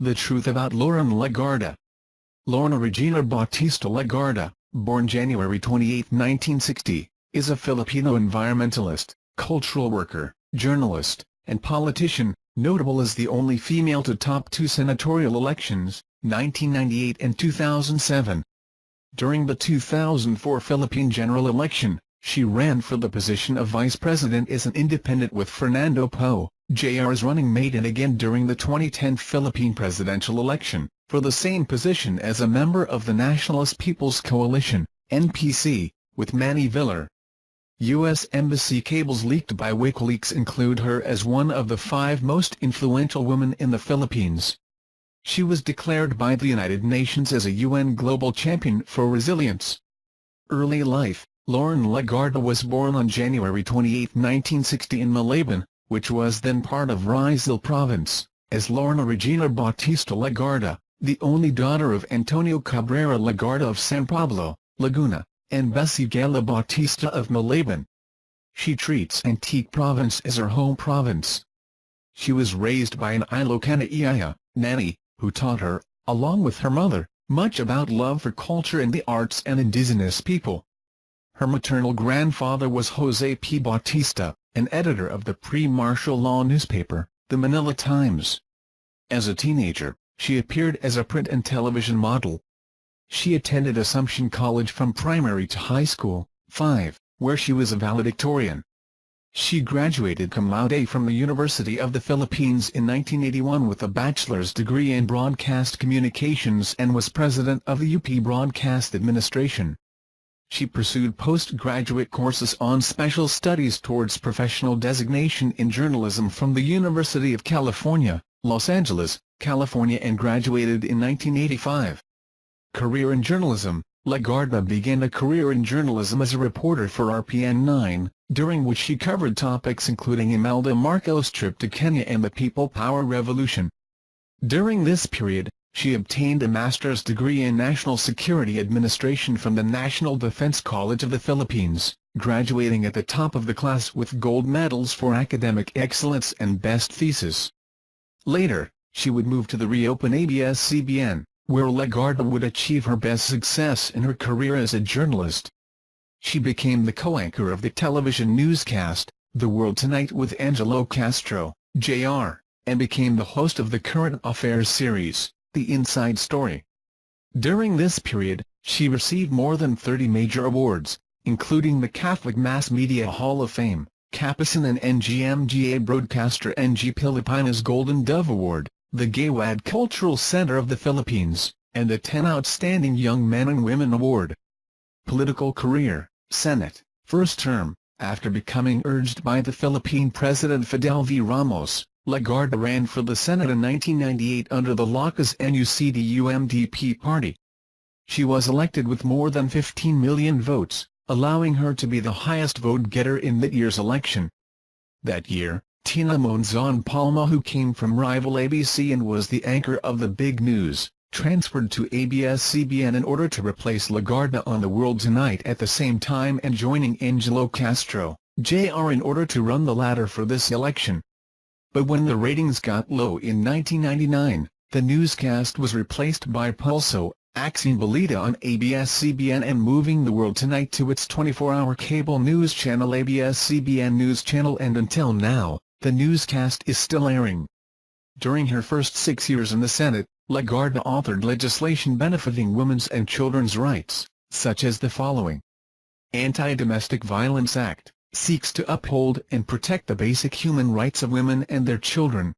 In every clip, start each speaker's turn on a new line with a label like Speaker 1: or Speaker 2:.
Speaker 1: The Truth About Loren Legarda. Lorna Regina Bautista Legarda, born January 28, 1960, is a Filipino environmentalist, cultural worker, journalist, and politician, notable as the only female to top two senatorial elections, 1998 and 2007. During the 2004 Philippine general election, she ran for the position of vice president as an independent with Fernando Poe, Jr.'s running mate, and again during the 2010 Philippine presidential election, for the same position as a member of the Nationalist People's Coalition, NPC, with MANILA. U.S. Embassy cables leaked by WikiLeaks include her as one of the 5 most influential women in the Philippines. She was declared by the United Nations as a UN Global Champion for Resilience. Early life. Loren Legarda was born on January 28, 1960 in Malaban, which was then part of Rizal Province, as Lorna Regina Bautista Legarda, the only daughter of Antonio Cabrera Legarda of San Pablo, Laguna, and Bessie Gala Bautista of Malaban. She treats Antique Province as her home province. She was raised by an Ilocana nanny, who taught her, along with her mother, much about love for culture and the arts and indigenous people. Her maternal grandfather was Jose P. Bautista, an editor of the pre-martial law newspaper, the Manila Times. As a teenager, she appeared as a print and television model. She attended Assumption College from primary to high school, where she was a valedictorian. She graduated cum laude from the University of the Philippines in 1981 with a bachelor's degree in broadcast communications and was president of the UP Broadcast Administration. She pursued postgraduate courses on special studies towards professional designation in journalism from the University of California, Los Angeles, California, and graduated in 1985. Career in journalism. Legarda began a career in journalism as a reporter for RPN 9, during which she covered topics including Imelda Marcos' trip to Kenya and the People Power Revolution. During this period, she obtained a master's degree in National Security Administration from the National Defense College of the Philippines, graduating at the top of the class with gold medals for academic excellence and best thesis. Later, she would move to the reopened ABS-CBN, where Legarda would achieve her best success in her career as a journalist. She became the co-anchor of the television newscast, The World Tonight with Angelo Castro, Jr., and became the host of the current affairs series, The Inside Story. During this period, she received more than 30 major awards, including the Catholic Mass Media Hall of Fame, Kapisan and NGMGA Broadcaster NG Pilipinas Golden Dove Award, the Gawad Cultural Center of the Philippines, and the 10 Outstanding Young Men and Women Award. Political career. Senate, first term. After becoming urged by the Philippine President Fidel V. Ramos, Legarda ran for the Senate in 1998 under the Lakas NUCD-UMDP party. She was elected with more than 15 million votes, allowing her to be the highest vote-getter in that year's election. That year, Tina Monzon Palma, who came from rival ABC and was the anchor of the Big News, transferred to ABS-CBN in order to replace Legarda on The World Tonight at the same time and joining Angelo Castro, Jr. in order to run the latter for this election. But when the ratings got low in 1999, the newscast was replaced by Pulso, Axing Balita on ABS-CBN and moving The World Tonight to its 24-hour cable news channel ABS-CBN News Channel, and until now, the newscast is still airing. During her first 6 years in the Senate, Legarda authored legislation benefiting women's and children's rights, such as the following. Anti-Domestic Violence Act, seeks to uphold and protect the basic human rights of women and their children.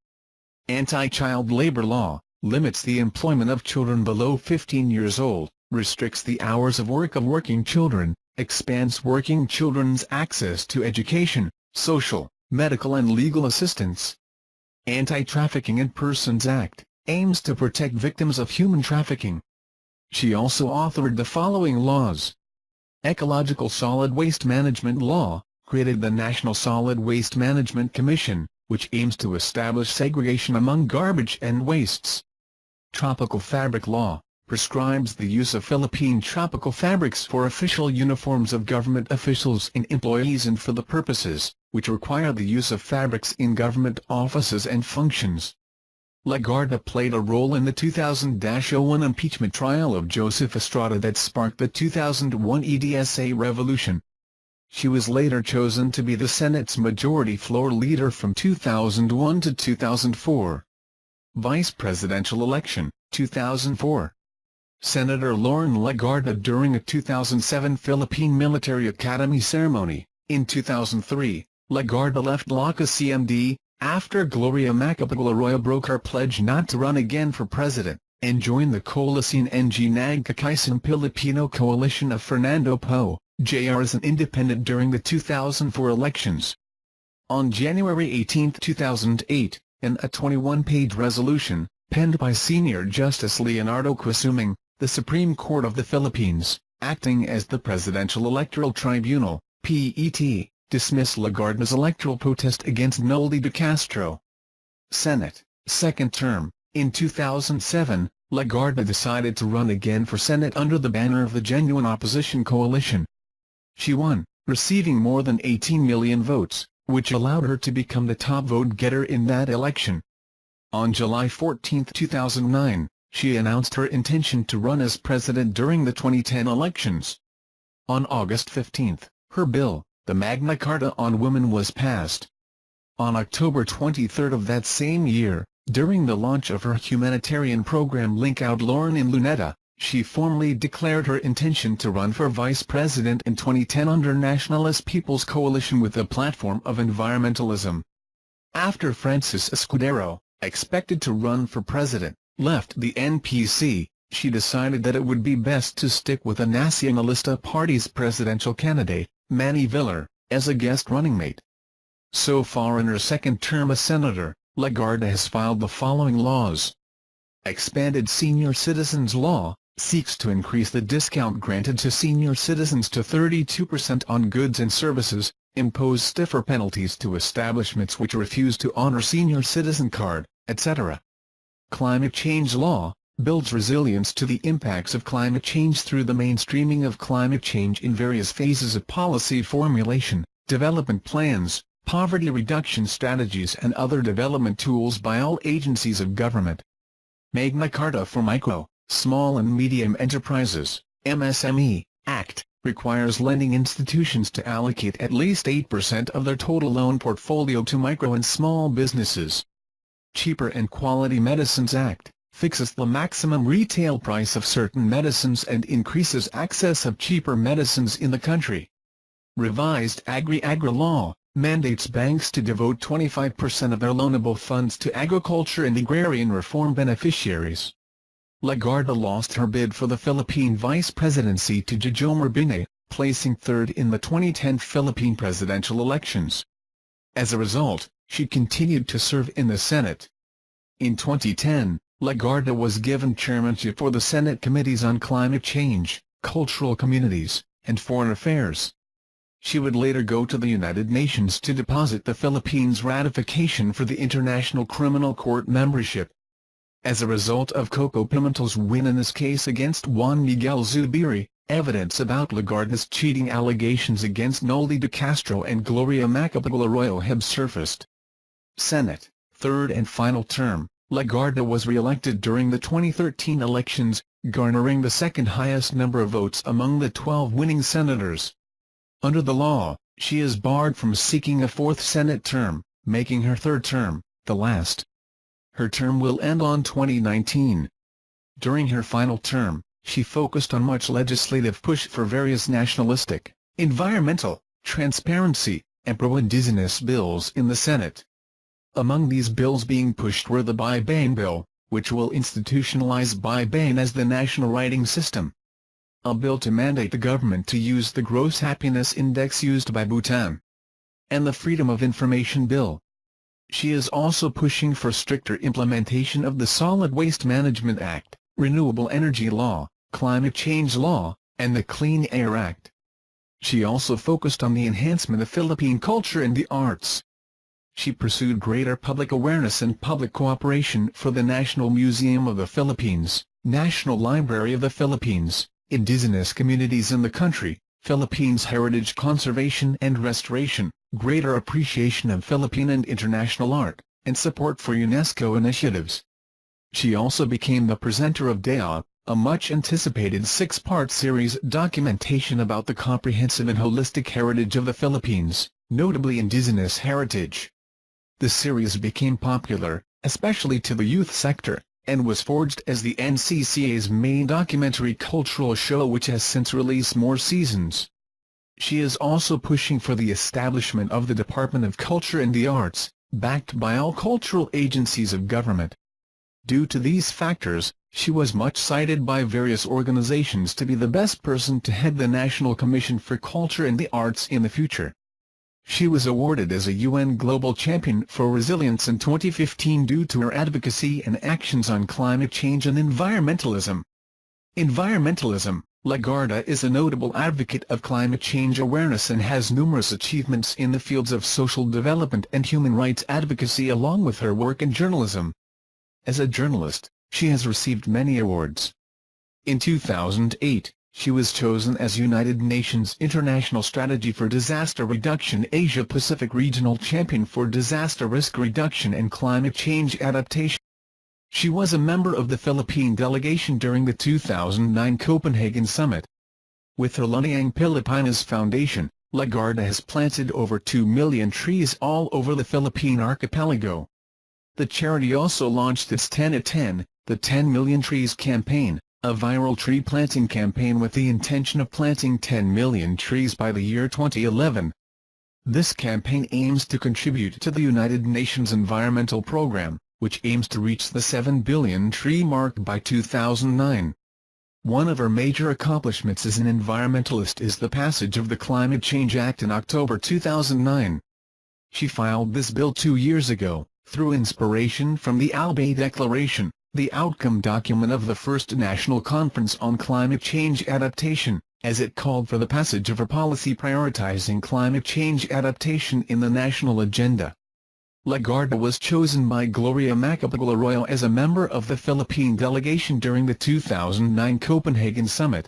Speaker 1: Anti-Child Labor Law, limits the employment of children below 15 years old, restricts the hours of work of working children, expands working children's access to education, social, medical and legal assistance. Anti-Trafficking in Persons Act, aims to protect victims of human trafficking. She also authored the following laws. Ecological Solid Waste Management Law, created the National Solid Waste Management Commission, which aims to establish segregation among garbage and wastes. Tropical Fabric Law, prescribes the use of Philippine tropical fabrics for official uniforms of government officials and employees and for the purposes, which require the use of fabrics in government offices and functions. Legarda played a role in the 2000-01 impeachment trial of Joseph Estrada that sparked the 2001 EDSA revolution. She was later chosen to be the Senate's Majority Floor Leader from 2001 to 2004. Vice Presidential Election, 2004. Senator Loren Legarda during a 2007 Philippine Military Academy ceremony. In 2003, Legarda left Lakas CMD, after Gloria Macapagal Arroyo broke her pledge not to run again for president, and joined the Coalición ng Nagkakaisang Filipino coalition of Fernando Poe, Jr. as an independent during the 2004 elections. On January 18, 2008, in a 21-page resolution, penned by Senior Justice Leonardo Quisuming, the Supreme Court of the Philippines, acting as the Presidential Electoral Tribunal, PET, dismissed Legarda's electoral protest against Noli de Castro. Senate, second term. In 2007, Legarda decided to run again for Senate under the banner of the Genuine Opposition Coalition. She won, receiving more than 18 million votes, which allowed her to become the top vote-getter in that election. On July 14, 2009, she announced her intention to run as president during the 2010 elections. On August 15, her bill, the Magna Carta on Women, was passed. On October 23 of that same year, during the launch of her humanitarian program Link Out Loren in Luneta, she formally declared her intention to run for vice president in 2010 under Nationalist People's Coalition with a platform of environmentalism. After Francis Escudero, expected to run for president, left the NPC, she decided that it would be best to stick with the Nacionalista Party's presidential candidate, Manny Villar, as a guest running mate. So far in her second term as senator, Legarda has filed the following laws. Expanded Senior Citizens Law, seeks to increase the discount granted to senior citizens to 32% on goods and services, impose stiffer penalties to establishments which refuse to honor senior citizen card, etc. Climate Change Law, builds resilience to the impacts of climate change through the mainstreaming of climate change in various phases of policy formulation, development plans, poverty reduction strategies and other development tools by all agencies of government. Magna Carta for Micro, Small and Medium Enterprises, MSME, Act, requires lending institutions to allocate at least 8% of their total loan portfolio to micro and small businesses. Cheaper and Quality Medicines Act, fixes the maximum retail price of certain medicines and increases access of cheaper medicines in the country. Revised Agri-Agra Law, mandates banks to devote 25% of their loanable funds to agriculture and agrarian reform beneficiaries. Legarda lost her bid for the Philippine vice presidency to Jojomar Binay, placing third in the 2010 Philippine presidential elections. As a result, she continued to serve in the Senate. In 2010, Legarda was given chairmanship for the Senate Committees on Climate Change, Cultural Communities, and Foreign Affairs. She would later go to the United Nations to deposit the Philippines' ratification for the International Criminal Court membership. As a result of Coco Pimentel's win in this case against Juan Miguel Zubiri, evidence about Legarda's cheating allegations against Noli de Castro and Gloria Macapagal Arroyo have surfaced. Senate, third and final term. Legarda was re-elected during the 2013 elections, garnering the second highest number of votes among the 12 winning senators. Under the law, she is barred from seeking a fourth Senate term, making her third term the last. Her term will end on 2019. During her final term, she focused on much legislative push for various nationalistic, environmental, transparency, and pro-indigenous bills in the Senate. Among these bills being pushed were the Baybayin Bill, which will institutionalize Baybayin as the national writing system. A bill to mandate the government to use the Gross Happiness Index used by Bhutan. And the Freedom of Information Bill. She is also pushing for stricter implementation of the Solid Waste Management Act, Renewable Energy Law, Climate Change Law, and the Clean Air Act. She also focused on the enhancement of Philippine culture and the arts. She pursued greater public awareness and public cooperation for the National Museum of the Philippines, National Library of the Philippines, indigenous communities in the country, Philippines heritage conservation and restoration, greater appreciation of Philippine and international art, and support for UNESCO initiatives. She also became the presenter of DEA, a much-anticipated 6-part series documentation about the comprehensive and holistic heritage of the Philippines, notably indigenous heritage. The series became popular, especially to the youth sector, and was forged as the NCCA's main documentary cultural show, which has since released more seasons. She is also pushing for the establishment of the Department of Culture and the Arts, backed by all cultural agencies of government. Due to these factors, she was much cited by various organizations to be the best person to head the National Commission for Culture and the Arts in the future. She was awarded as a UN Global Champion for Resilience in 2015 due to her advocacy and actions on climate change and environmentalism. Legarda is a notable advocate of climate change awareness and has numerous achievements in the fields of social development and human rights advocacy, along with her work in journalism. As a journalist, she has received many awards. In 2008, she was chosen as United Nations International Strategy for Disaster Reduction Asia-Pacific Regional Champion for Disaster Risk Reduction and Climate Change Adaptation. She was a member of the Philippine delegation during the 2009 Copenhagen Summit. With her Luniang Pilipinas Foundation, Legarda has planted over 2 million trees all over the Philippine archipelago. The charity also launched its 10 at 10, the 10 Million Trees campaign, a viral tree planting campaign with the intention of planting 10 million trees by the year 2011. This campaign aims to contribute to the United Nations Environmental Program, which aims to reach the 7 billion tree mark by 2009. One of her major accomplishments as an environmentalist is the passage of the Climate Change Act in October 2009. She filed this bill 2 years ago, through inspiration from the Albay Declaration, the outcome document of the first National Conference on Climate Change Adaptation, as it called for the passage of a policy prioritizing climate change adaptation in the national agenda. Legarda was chosen by Gloria Macapagal-Arroyo as a member of the Philippine delegation during the 2009 Copenhagen Summit.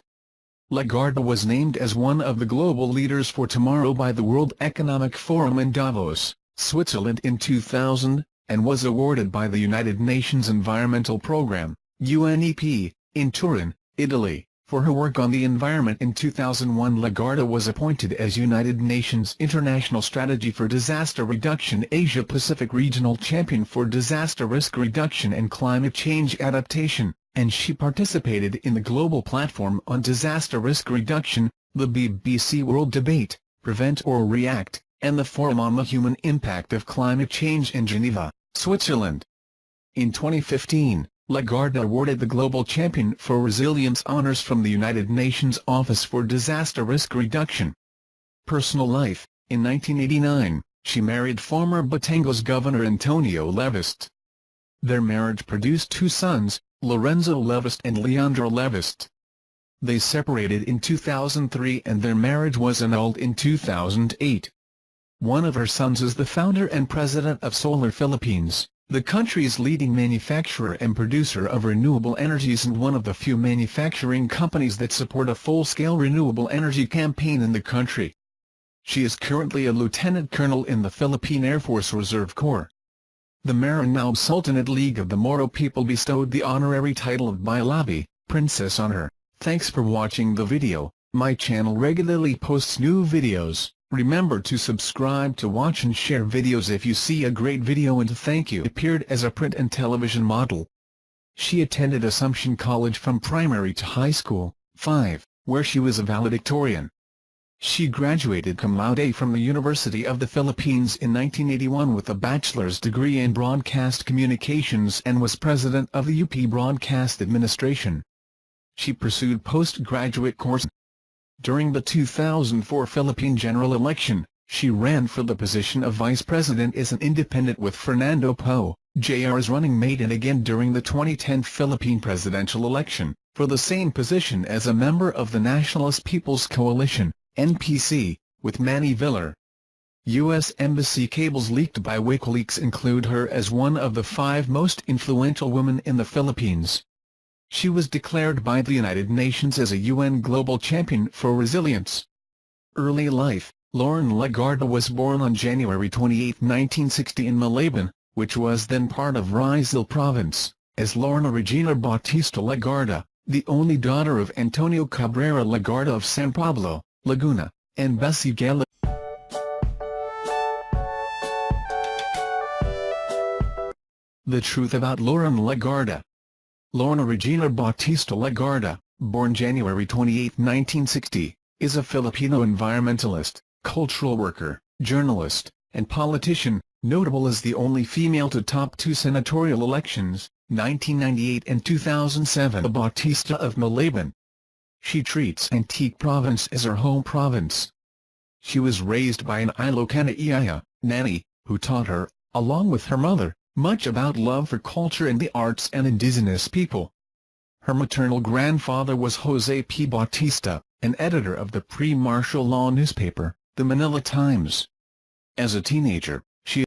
Speaker 1: Legarda was named as one of the global leaders for tomorrow by the World Economic Forum in Davos, Switzerland in 2000, and was awarded by the United Nations Environmental Programme, UNEP, in Turin, Italy, for her work on the environment. In 2001, Legarda was appointed as United Nations International Strategy for Disaster Reduction Asia-Pacific Regional Champion for Disaster Risk Reduction and Climate Change Adaptation, and she participated in the Global Platform on Disaster Risk Reduction, the BBC World Debate, Prevent or React, and the Forum on the Human Impact of Climate Change in Geneva, Switzerland. In 2015, Legarda awarded the Global Champion for Resilience honors from the United Nations Office for Disaster Risk Reduction. Personal life: in 1989, she married former Batangas Governor Antonio Levist. Their marriage produced 2 sons, Lorenzo Levist and Leandro Levist. They separated in 2003 and their marriage was annulled in 2008. One of her sons is the founder and president of Solar Philippines, the country's leading manufacturer and producer of renewable energies and one of the few manufacturing companies that support a full-scale renewable energy campaign in the country. She is currently a lieutenant colonel in the Philippine Air Force Reserve Corps. The Maranao Sultanate League of the Moro people bestowed the honorary title of Bilabi, Princess on her. Thanks for watching the video. My channel regularly posts new videos. Remember to subscribe to watch and share videos if you see a great video, and thank you. Appeared as a print and television model. She attended Assumption College from primary to high school, 5, where she was a valedictorian. She graduated cum laude from the University of the Philippines in 1981 with a bachelor's degree in broadcast communications and was president of the UP Broadcast Administration. She pursued postgraduate courses. During the 2004 Philippine general election, she ran for the position of vice president as an independent with Fernando Poe, Jr's running mate, and again during the 2010 Philippine presidential election, for the same position as a member of the Nationalist People's Coalition, NPC, with Manny Villar. U.S. Embassy cables leaked by WikiLeaks include her as one of the 5 most influential women in the Philippines. She was declared by the United Nations as a UN Global Champion for Resilience. Early life: Loren Legarda was born on January 28, 1960 in Malabon, which was then part of Rizal Province, as Lorna Regina Bautista Legarda, the only daughter of Antonio Cabrera Legarda of San Pablo, Laguna, and Bessie Gala. The truth about Loren Legarda. Lorna Regina Bautista Legarda, born January 28, 1960, is a Filipino environmentalist, cultural worker, journalist, and politician, notable as the only female to top two senatorial elections, 1998 and 2007. The Bautista of Malaban. She treats Antique Province as her home province. She was raised by an Ilocana nanny, who taught her, along with her mother, much about love for culture and the arts and indigenous people. Her maternal grandfather was José P. Bautista, an editor of the pre-martial law newspaper, the Manila Times. As a teenager,